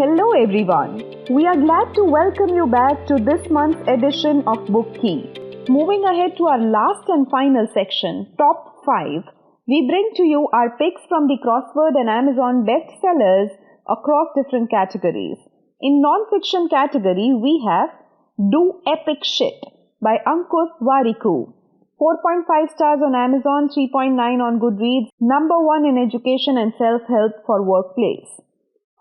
Hello everyone. We are glad to welcome you back to this month's edition of Bookkey. Moving ahead to our last and final section, Top 5, we bring to you our picks from the crossword and Amazon bestsellers across different categories. In non-fiction category, we have Do Epic Shit by Ankur Warikoo. 4.5 stars on Amazon, 3.9 on Goodreads, number 1 in education and self-help for workplace.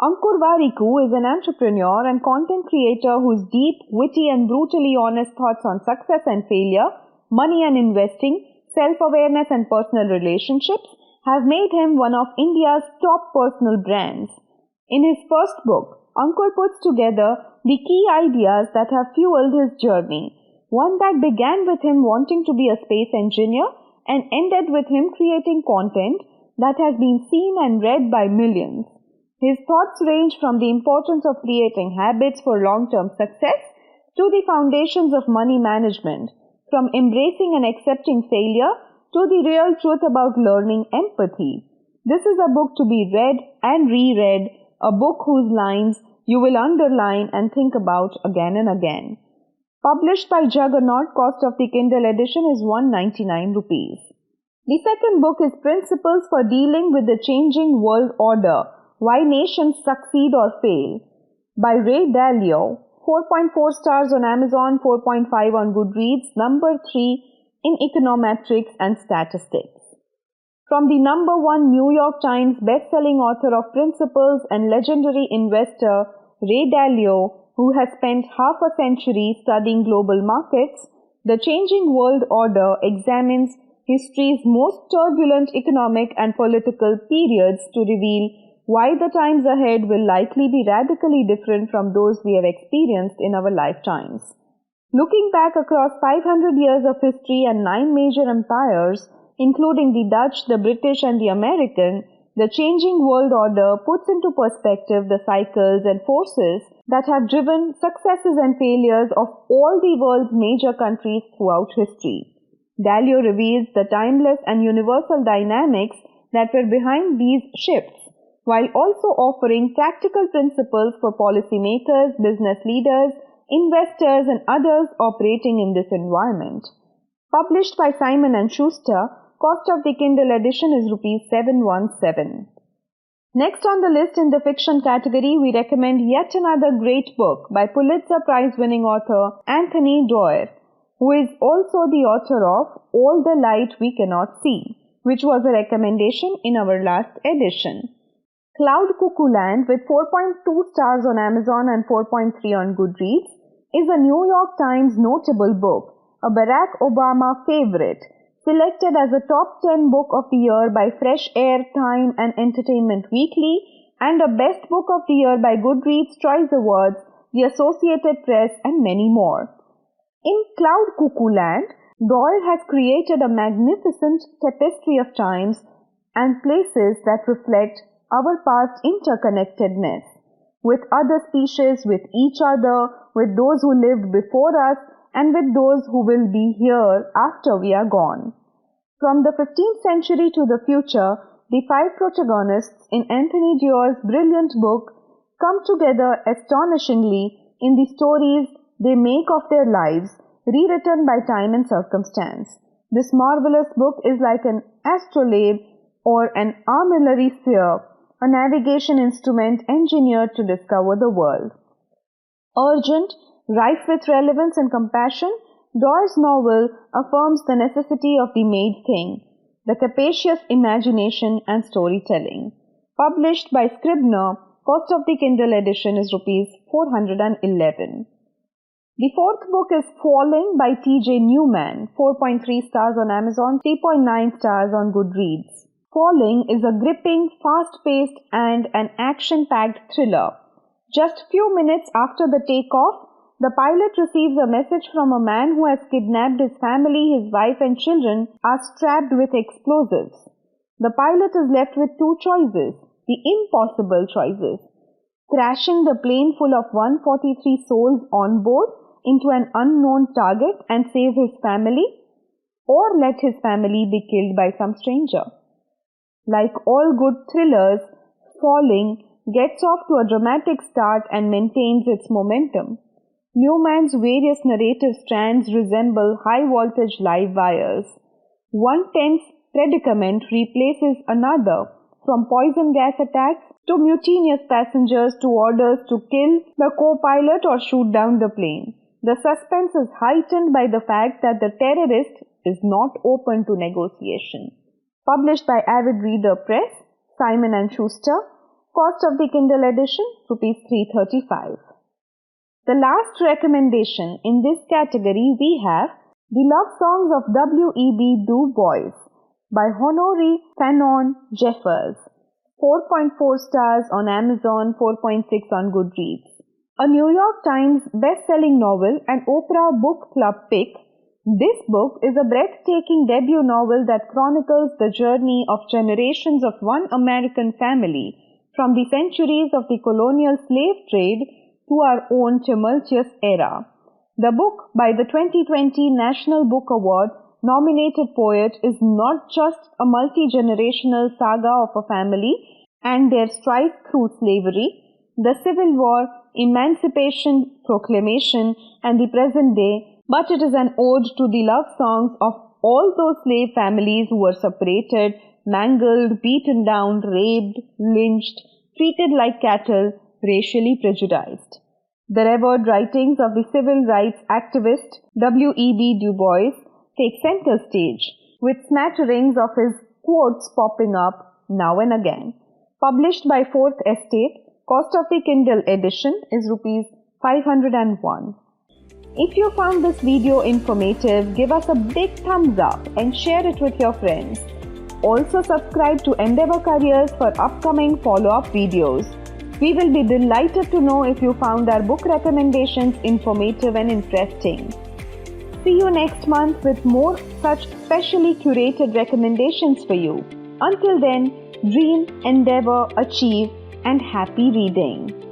Ankur Warikoo is an entrepreneur and content creator whose deep, witty and brutally honest thoughts on success and failure, money and investing, self-awareness and personal relationships have made him one of India's top personal brands. In his first book, Ankur puts together the key ideas that have fueled his journey, one that began with him wanting to be a space engineer and ended with him creating content that has been seen and read by millions. His thoughts range from the importance of creating habits for long-term success to the foundations of money management, from embracing and accepting failure to the real truth about learning empathy. This is a book to be read and reread, a book whose lines you will underline and think about again and again. Published by Juggernaut, cost of the Kindle edition is 199 rupees. The second book is Principles for Dealing with the Changing World Order, Why Nations Succeed or Fail by Dalio. 4.4 stars on Amazon, 4.5 on Goodreads, number 3 in econometrics and statistics. From the number 1 New York Times best-selling author of Principles and legendary investor Dalio, who has spent half a century studying global markets, The Changing World Order examines history's most turbulent economic and political periods to reveal why the times ahead will likely be radically different from those we have experienced in our lifetimes. Looking back across 500 years of history and 9 major empires, including the Dutch, the British and the American, The Changing World Order puts into perspective the cycles and forces that have driven successes and failures of all the world's major countries throughout history. Dalio reveals the timeless and universal dynamics that were behind these shifts, while also offering practical principles for policymakers, business leaders, investors, and others operating in this environment. Published by Simon & Schuster, cost of the Kindle edition is Rs 717. Next on the list in the fiction category, we recommend yet another great book by Pulitzer Prize-winning author Anthony Doerr, who is also the author of All the Light We Cannot See, which was a recommendation in our last edition. Cloud Cuckoo Land, with 4.2 stars on Amazon and 4.3 on Goodreads, is a New York Times notable book, a Barack Obama favorite, selected as a top 10 book of the year by Fresh Air, Time and Entertainment Weekly, and a best book of the year by Goodreads Choice Awards, the Associated Press, and many more. In Cloud Cuckoo Land, Doerr has created a magnificent tapestry of times and places that reflect our past interconnectedness, with other species, with each other, with those who lived before us, and with those who will be here after we are gone. From the 15th century to the future, the 5 protagonists in Anthony Doerr's brilliant book come together astonishingly in the stories they make of their lives, rewritten by time and circumstance. This marvelous book is like an astrolabe or an armillary sphere, a navigation instrument engineered to discover the world. Urgent, rife with relevance and compassion, Doerr's novel affirms the necessity of the made thing, the capacious imagination and storytelling. Published by Scribner, cost of the Kindle edition is Rs 411. The fourth book is Falling by T.J. Newman, 4.3 stars on Amazon, 3.9 stars on Goodreads. Falling is a gripping, fast-paced and an action-packed thriller. Just few minutes after the takeoff, the pilot receives a message from a man who has kidnapped his family, his wife and children are strapped with explosives. The pilot is left with 2 choices, the impossible choices: crashing the plane full of 143 souls on board into an unknown target and save his family, or let his family be killed by some stranger. Like all good thrillers, Falling gets off to a dramatic start and maintains its momentum. Newman's various narrative strands resemble high-voltage live wires. One tense predicament replaces another, from poison gas attacks to mutinous passengers to orders to kill the co-pilot or shoot down the plane. The suspense is heightened by the fact that the terrorist is not open to negotiation. Published by Avid Reader Press, Simon & Schuster. Cost of the Kindle edition, Rs. 335. The last recommendation in this category we have The Love Songs of W.E.B. Du Bois by Honorée, Fanonne, Jeffers. 4.4 stars on Amazon, 4.6 on Goodreads. A New York Times best-selling novel and Oprah Book Club pick, this book is a breathtaking debut novel that chronicles the journey of generations of one American family from the centuries of the colonial slave trade to our own tumultuous era. The book, by the 2020 National Book Award nominated poet, is not just a multi-generational saga of a family and their strife through slavery, the Civil War, Emancipation Proclamation, and the present day, but it is an ode to the love songs of all those slave families who were separated, mangled, beaten down, raped, lynched, treated like cattle, racially prejudiced. The revered writings of the civil rights activist W.E.B. Du Bois take center stage, with smatterings of his quotes popping up now and again. Published by Fourth Estate, cost of the Kindle edition is Rs. 501. If you found this video informative, give us a big thumbs up and share it with your friends. Also subscribe to Endeavor Careers for upcoming follow-up videos. We will be delighted to know if you found our book recommendations informative and interesting. See you next month with more such specially curated recommendations for you. Until then, dream, endeavor, achieve, and happy reading.